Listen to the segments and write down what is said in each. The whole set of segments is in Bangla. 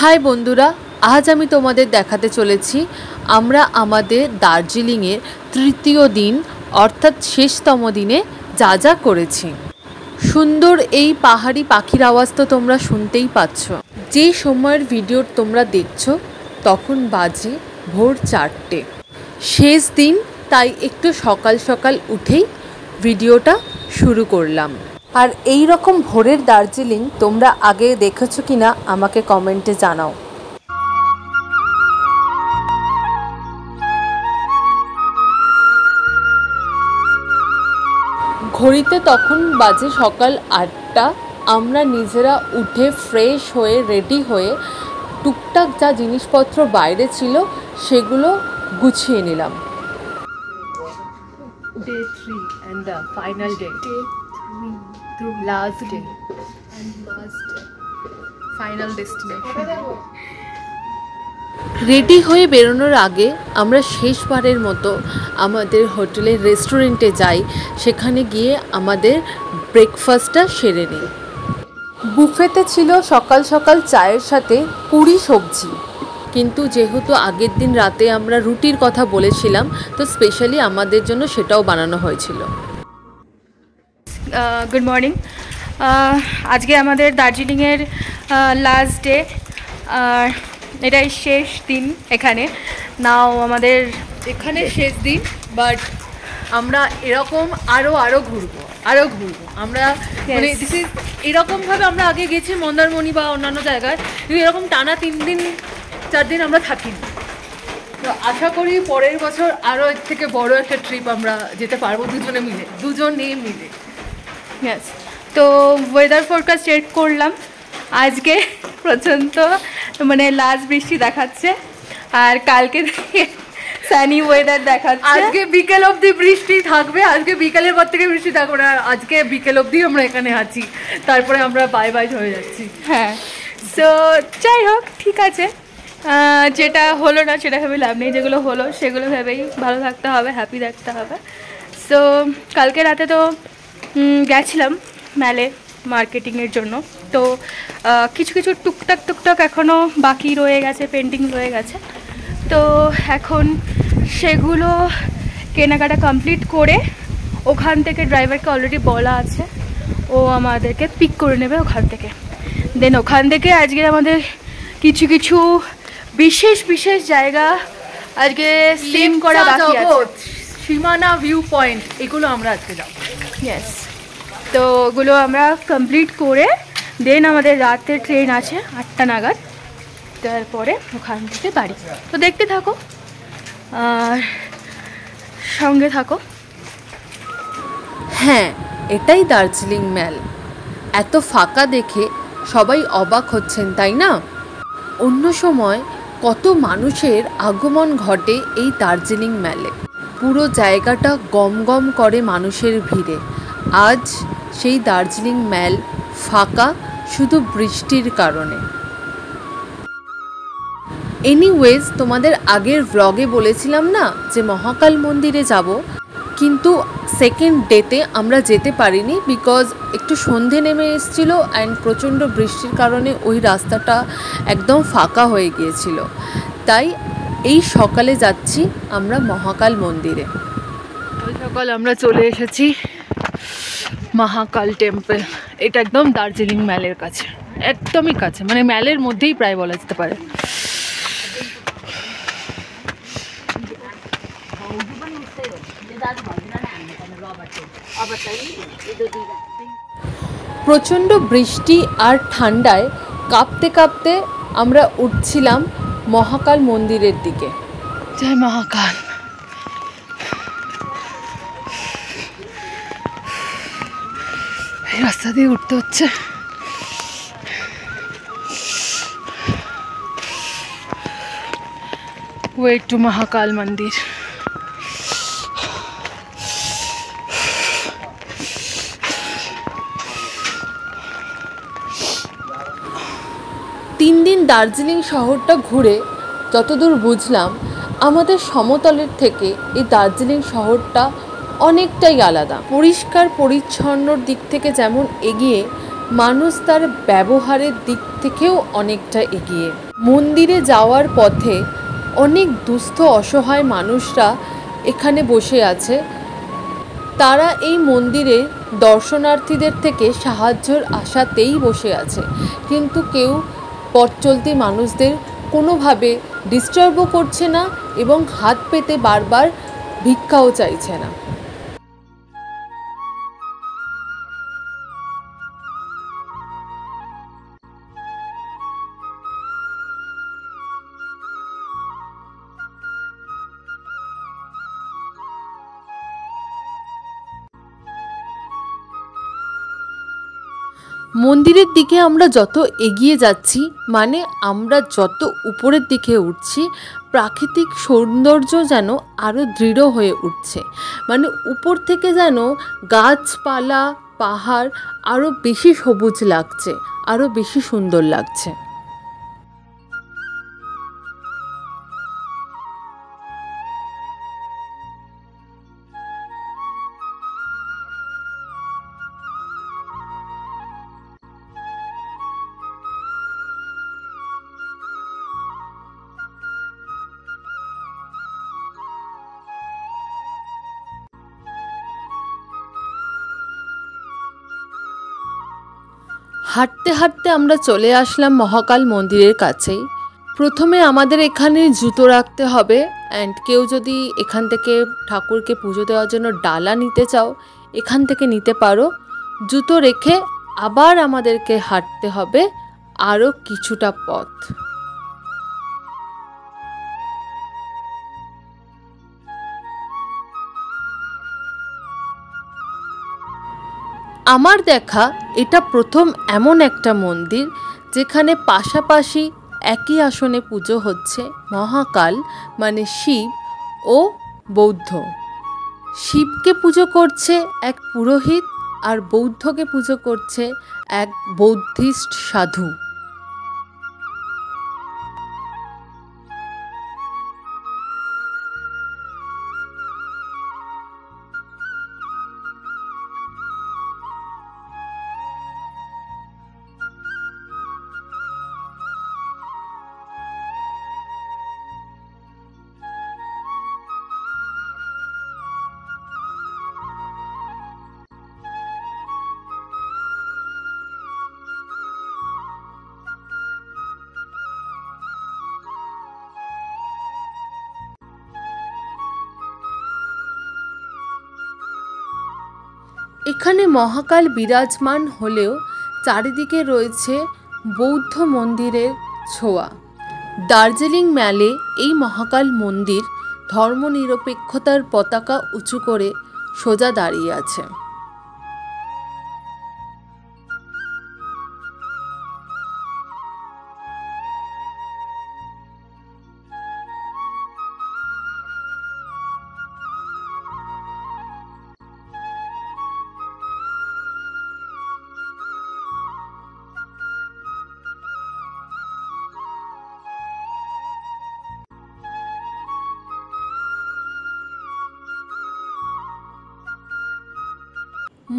হাই বন্ধুরা, আজ আমি তোমাদের দেখাতে চলেছি আমরা আমাদের দার্জিলিংয়ের তৃতীয় দিন অর্থাৎ শেষতম দিনে যা যা করেছি। সুন্দর এই পাহাড়ি পাখির আওয়াজ তো তোমরা শুনতেই পাচ্ছ। যে সময়ের ভিডিও তোমরা দেখছো তখন বাজে ভোর 4টে, শেষ দিন, তাই একটু সকাল সকাল উঠেই ভিডিওটা শুরু করলাম। আর এই রকম ভোরের দার্জিলিং তোমরা আগে দেখেছো কিনা আমাকে কমেন্টে জানাও। ঘড়িতে তখন বাজে সকাল 8টা। আমরা নিজেরা উঠে ফ্রেশ হয়ে রেডি হয়ে টুকটাক যা জিনিসপত্র বাইরে ছিল সেগুলো গুছিয়ে নিলাম। Day 3 and the final day. Day 3 through Last day and last day. Final destination. Ready হয়ে বেরোনোর আগে আমরা শেষবারের মতো আমাদের হোটেলের রেস্টুরেন্টে যাই, সেখানে গিয়ে আমাদের ব্রেকফাস্টটা সেরে নিই। বুফেতে ছিল সকাল সকাল চায়ের সাথে পুরি সবজি, কিন্তু যেহেতু আগের দিন রাতে আমরা রুটির কথা বলেছিলাম তো স্পেশালি আমাদের জন্য সেটাও বানানো হয়েছিল। Good morning. আজকে আমাদের দার্জিলিংয়ের লাস্ট ডে, আর এটাই শেষ দিন এখানে। নাও আমাদের এখানে শেষ দিন, বাট আমরা এরকম আরও ঘুরবো আমরা। মানে দিস ইজ এরকমভাবে আমরা আগে গেছি মন্দারমণি বা অন্যান্য জায়গায়, কিন্তু এরকম টানা 3 দিন 4 দিন আমরা থাকিনি। তো আশা করি পরের বছর আরও এর থেকে বড় একটা ট্রিপ আমরা যেতে পারবো দুজনে মিলে। ইয়েস। তো ওয়েদার ফোরকাস্ট চেক করলাম, আজকে প্রচণ্ড মানে লাস্ট বৃষ্টি দেখাচ্ছে, আর কালকে থেকে সানি ওয়েদার দেখাচ্ছে। আজকে বিকেল অবধি বৃষ্টি থাকবে, আজকে বিকেলের পর থেকে বৃষ্টি থাকবে না, আজকে বিকেল অবধি আমরা এখানে আছি, তারপরে আমরা বাই হয়ে যাচ্ছি। হ্যাঁ, সো যাই হোক, ঠিক আছে। যেটা হলো না সেটা ভেবে লাভ নেই, যেগুলো হলো সেগুলো ভেবেই ভালো থাকতে হবে, হ্যাপি থাকতে হবে। সো কালকে রাতে তো গেছিলাম ম্যালে মার্কেটিংয়ের জন্য। তো কিছু টুকটাক এখনও বাকি রয়ে গেছে, পেন্ডিং রয়ে গেছে। তো এখন সেগুলো কেনাকাটা কমপ্লিট করে ওখান থেকে ড্রাইভারকে অলরেডি বলা আছে, ও আমাদেরকে পিক করে নেবে ওখান থেকে। দেন ওখান থেকে আজকে আমাদের কিছু বিশেষ জায়গা আজকে স্লিম করা বাকি আছে। সীমানা ভিউ পয়েন্ট, এগুলো আমরা আজকে যাবো। ইয়েস, তো ওগুলো আমরা কমপ্লিট করে দেন আমাদের রাতে ট্রেন আছে 8টা নাগাদ, তারপরে ওখান থেকে বাড়ি। তো দেখতে থাকো আর সঙ্গে থাকো। হ্যাঁ, এটাই দার্জিলিং ম্যাল। এত ফাঁকা দেখে সবাই অবাক হচ্ছেন, তাই না? অন্য সময় কত মানুষের আগমন ঘটে এই দার্জিলিং ম্যালে, পুরো জায়গাটা গম করে মানুষের ভিড়ে। আজ সেই দার্জিলিং ম্যাল ফাঁকা শুধু বৃষ্টির কারণে। এনিওয়েজ, তোমাদের আগের ব্লগে বলেছিলাম না যে মহাকাল মন্দিরে যাব, কিন্তু সেকেন্ড ডেতে আমরা যেতে পারিনি বিকজ একটু সন্ধে নেমে এসেছিল অ্যান্ড প্রচণ্ড বৃষ্টির কারণে ওই রাস্তাটা একদম ফাঁকা হয়ে গিয়েছিল। তাই এই সকালে যাচ্ছি আমরা মহাকাল মন্দিরে। সকাল আমরা চলে এসেছি মহাকাল টেম্পল। এটা একদম দার্জিলিং ম্যালের কাছে, একদমই কাছে, মানে ম্যালের মধ্যেই প্রায় বলা যেতে পারে। প্রচণ্ড বৃষ্টি আর ঠান্ডায় কাঁপতে আমরা উঠছিলাম মহাকাল মন্দিরের দিকে। জয় মহাকাল। এই রাস্তা দিয়ে উঠতে হচ্ছে। ওয়ে টু মহাকাল মন্দির। তিন দিন দার্জিলিং শহরটা ঘুরে যতদূর বুঝলাম, আমাদের সমতলের থেকে এই দার্জিলিং শহরটা অনেকটাই আলাদা। পরিষ্কার পরিচ্ছন্নর দিক থেকে যেমন এগিয়ে, মানুষ তার ব্যবহারের দিক থেকেও অনেকটা এগিয়ে। মন্দিরে যাওয়ার পথে অনেক দুস্থ অসহায় মানুষরা এখানে বসে আছে। তারা এই মন্দিরে দর্শনার্থীদের থেকে সাহায্যের আশাতেই বসে আছে, কিন্তু কেউ পথ চলতি মানুষদের কোনোভাবে ডিস্টার্বও করছে না এবং হাত পেতে বারবার ভিক্ষাও চাইছে না। মন্দিরের দিকে আমরা যত এগিয়ে যাচ্ছি, মানে আমরা যত উপরের দিকে উঠছি, প্রাকৃতিক সৌন্দর্য যেন আরও দৃঢ় হয়ে উঠছে। মানে উপর থেকে যেন গাছপালা, পাহাড় আরও বেশি সবুজ লাগছে, আরও বেশি সুন্দর লাগছে। হাঁটতে হাঁটতে আমরা চলে আসলাম মহাকাল মন্দিরের কাছেই। প্রথমে আমাদের এখানে জুতো রাখতে হবে, অ্যান্ড কেউ যদি এখান থেকে ঠাকুরকে পুজো দেওয়ার জন্য ডালা নিতে চাও, এখান থেকে নিতে পারো। জুতো রেখে আবার আমাদেরকে হাঁটতে হবে আরও কিছুটা পথ। আমার দেখা এটা প্রথম এমন একটা মন্দির যেখানে পাশাপাশি একই আসনে পুজো হচ্ছে মহাকাল মানে শিব ও বৌদ্ধ। শিবকে পুজো করছে এক পুরোহিত, আর বৌদ্ধকে পুজো করছে এক বৌদ্ধিস্ট সাধু। এখানে মহাকাল বিরাজমান হলেও চারিদিকে রয়েছে বৌদ্ধ মন্দিরের ছোঁয়া। দার্জিলিং ম্যালে এই মহাকাল মন্দির ধর্মনিরপেক্ষতার পতাকা উঁচু করে সোজা দাঁড়িয়ে আছে।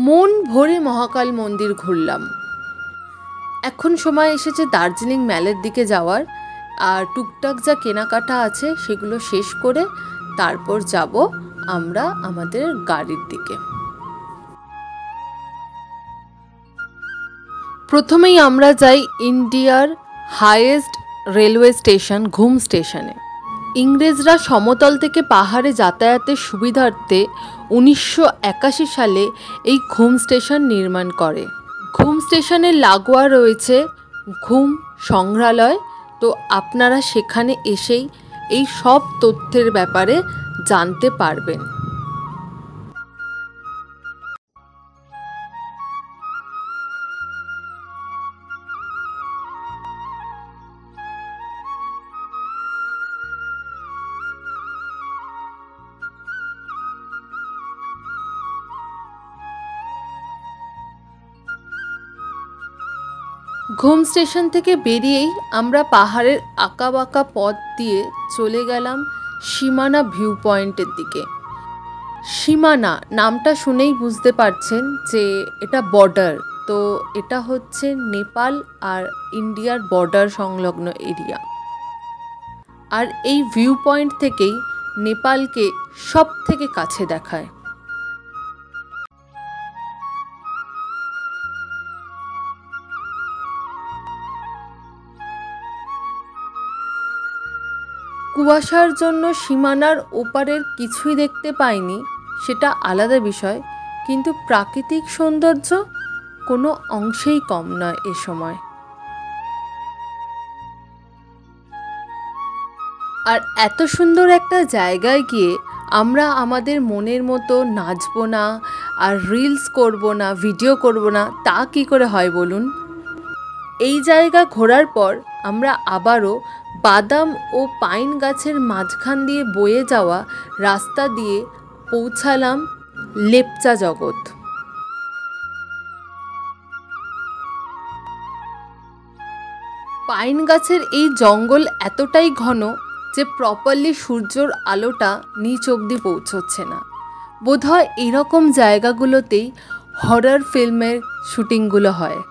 মন ভরে মহাকাল মন্দির ঘুরলাম। এখন সময় এসেছে দার্জিলিং ম্যালের দিকে যাওয়ার, আর টুকটাক যা কেনাকাটা আছে সেগুলো শেষ করে তারপর যাব আমরা আমাদের গাড়ির দিকে। প্রথমেই আমরা যাই ইন্ডিয়ার হাইয়েস্ট রেলওয়ে স্টেশন ঘুম স্টেশনে। ইংরেজরা সমতল থেকে পাহাড়ে যাতায়াতের সুবিধার্থে 1981 সালে এই ঘুম স্টেশন নির্মাণ করে। ঘুম স্টেশনের লাগোয়া রয়েছে ঘুম সংগ্রহালয়, তো আপনারা সেখানে এসেই এই সব তথ্যের ব্যাপারে জানতে পারবেন। ঘুম স্টেশন থেকে বেরিয়েই আমরা পাহাড়ের আঁকাবাঁকা পথ দিয়ে চলে গেলাম সীমানা ভিউ পয়েন্টের দিকে। সীমানা নামটা শুনেই বুঝতে পারছেন যে এটা বর্ডার, তো তো এটা হচ্ছে নেপাল আর ইন্ডিয়ার বর্ডার সংলগ্ন এরিয়া। আর এই ভিউ পয়েন্ট থেকেই নেপালকে সব থেকে কাছে দেখায়। কুয়াশার জন্য সীমানার ওপারের কিছুই দেখতে পাইনি, সেটা আলাদা বিষয়, কিন্তু প্রাকৃতিক সৌন্দর্য কোনো অংশেই কম নয় এ সময়। আর এত সুন্দর একটা জায়গায় গিয়ে আমরা আমাদের মনের মতো নাচবো না, আর রিলস করব না, ভিডিও করব না, তা কি করে হয় বলুন? এই জায়গা ঘোরার পর আমরা আবারও বাদাম ও পাইন গাছের মাঝখান দিয়ে বয়ে যাওয়া রাস্তা দিয়ে পৌঁছালাম লেপচা জগৎ। পাইন গাছের এই জঙ্গল এতটাই ঘন যে প্রপারলি সূর্যের আলোটা নিচ অবধি পৌঁছচ্ছে না। বোধহয় এরকম জায়গাগুলোতেই হরর ফিল্মের শুটিংগুলো হয়।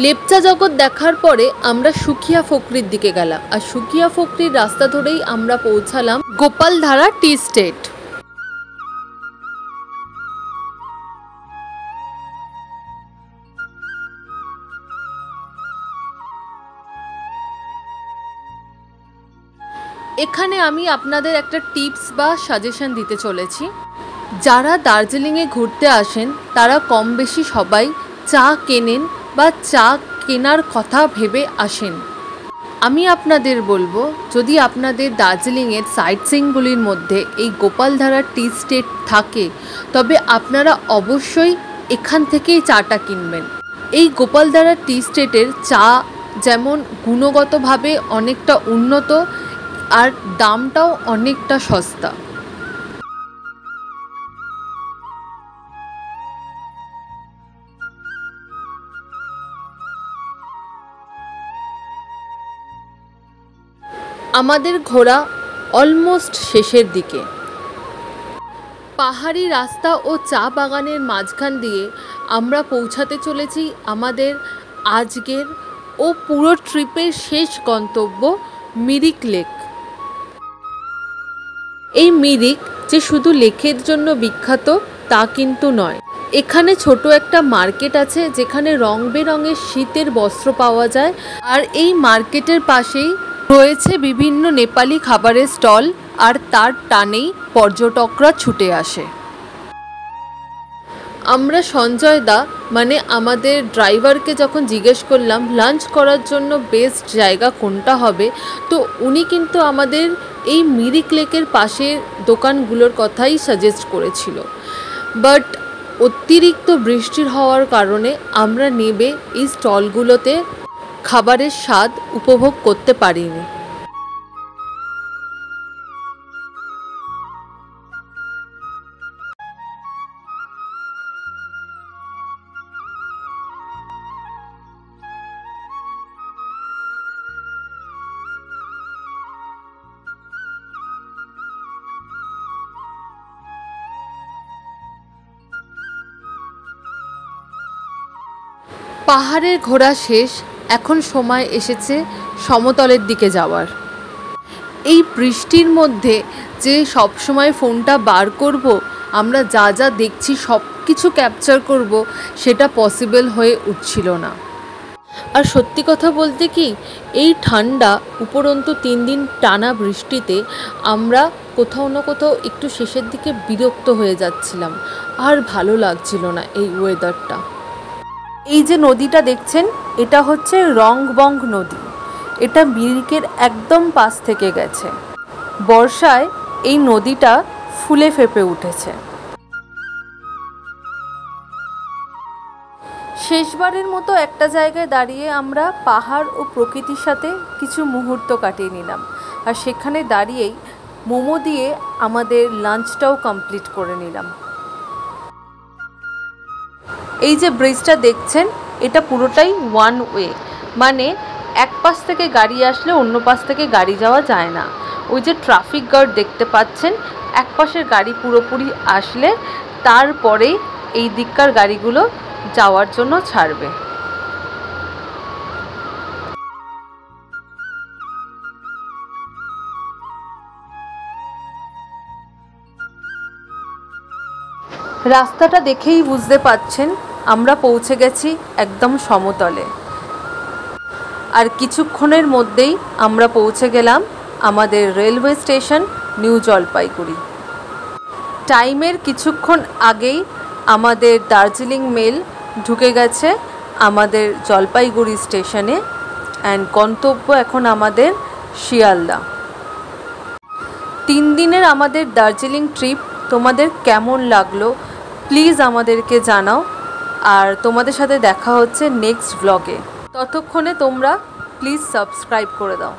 লেপচা জগৎ দেখার পরে আমরা সুখিয়া ফকরির দিকে গেলাম, আর সুখিয়া ফকরির রাস্তা ধরেই আমরা পৌঁছালাম গোপালধারা টি স্টেট। এখানে আমি আপনাদের একটা টিপস বা সাজেশন দিতে চলেছি। যারা দার্জিলিংয়ে ঘুরতে আসেন তারা কম বেশি সবাই চা কেনেন বা চা কেনার কথা ভেবে আসেন। আমি আপনাদের বলবো, যদি আপনাদের দার্জিলিংয়ের সাইট সিইংগুলির মধ্যে এই গোপালধারা টি স্টেট থাকে তবে আপনারা অবশ্যই এখান থেকেই চাটা কিনবেন। এই গোপালধারা টি স্টেটের চা যেমন গুণগতভাবে অনেকটা উন্নত, আর দামটাও অনেকটা সস্তা। আমাদের ঘোরা অলমোস্ট শেষের দিকে। পাহাড়ি রাস্তা ও চা বাগানের মাঝখান দিয়ে আমরা পৌঁছাতে চলেছি আমাদের আজকের ও পুরো ট্রিপের শেষ গন্তব্য মিরিক লেক। এই মিরিক যে শুধু লেকের জন্য বিখ্যাত তা কিন্তু নয়, এখানে ছোট একটা মার্কেট আছে যেখানে রং বেরঙের শীতের বস্ত্র পাওয়া যায়, আর এই মার্কেটের পাশেই রয়েছে বিভিন্ন নেপালি খাবারের স্টল, আর তার টানেই পর্যটকরা ছুটে আসে। আমরা সঞ্জয় দা মানে আমাদের ড্রাইভারকে যখন জিজ্ঞেস করলাম লাঞ্চ করার জন্য বেস্ট জায়গা কোনটা হবে, তো উনি কিন্তু আমাদের এই মিরিক লেকের পাশের দোকানগুলোর কথাই সাজেস্ট করেছিল। বাট অতিরিক্ত বৃষ্টির হওয়ার কারণে আমরা নেবে এই স্টলগুলোতে খাবারের স্বাদ উপভোগ করতে পারিনি। পাহাড়ের ঘোরা শেষ, এখন সময় এসেছে সমতলের দিকে যাওয়ার। এই বৃষ্টির মধ্যে যে সব সময় ফোনটা বার করব, আমরা যা যা দেখছি সব কিছু ক্যাপচার করব, সেটা পসিবল হয়ে উঠছিল না। আর সত্যি কথা বলতে কি, এই ঠান্ডা উপরন্তু 3 দিন টানা বৃষ্টিতে আমরা কোথাও না কোথাও একটু শেষের দিকে বিরক্ত হয়ে যাচ্ছিলাম, আর ভালো লাগছিল না এই ওয়েদারটা। এই যে নদীটা দেখছেন, এটা হচ্ছে রংবং নদী। এটা মিরিকের একদম পাশ থেকে গেছে। বর্ষায় এই নদীটা ফুলে ফেঁপে উঠেছে। শেষবারের মতো একটা জায়গায় দাঁড়িয়ে আমরা পাহাড় ও প্রকৃতির সাথে কিছু মুহূর্ত কাটিয়ে নিলাম, আর সেখানে দাঁড়িয়েই মোমো দিয়ে আমাদের লাঞ্চটাও কমপ্লিট করে নিলাম। এই যে ব্রিজটা দেখছেন, এটা পুরোটাই ওয়ান ওয়ে, মানে এক পাশ থেকে গাড়ি আসলে অন্য পাশ থেকে গাড়ি যাওয়া যায় না। ওই যে ট্রাফিক গার্ড দেখতে পাচ্ছেন, এক পাশের গাড়ি পুরোপুরি আসলে তারপরেই এই দিককার গাড়িগুলো যাওয়ার জন্য ছাড়বে। রাস্তাটা দেখেই বুঝতে পাচ্ছেন আমরা পৌঁছে গেছি একদম সমতলে, আর কিছুক্ষণের মধ্যেই আমরা পৌঁছে গেলাম আমাদের রেলওয়ে স্টেশন নিউ জলপাইগুড়ি। টাইমের কিছুক্ষণ আগেই আমাদের দার্জিলিং মেল ঢুকে গেছে আমাদের জলপাইগুড়ি স্টেশনে, অ্যান্ড গন্তব্য এখন আমাদের শিয়ালদা। 3 দিনের আমাদের দার্জিলিং ট্রিপ তোমাদের কেমন লাগলো প্লিজ আমাদেরকে জানাও, আর তোমাদের সাথে দেখা হচ্ছে নেক্সট ব্লগে। ততক্ষণে তোমরা প্লিজ সাবস্ক্রাইব করে দাও।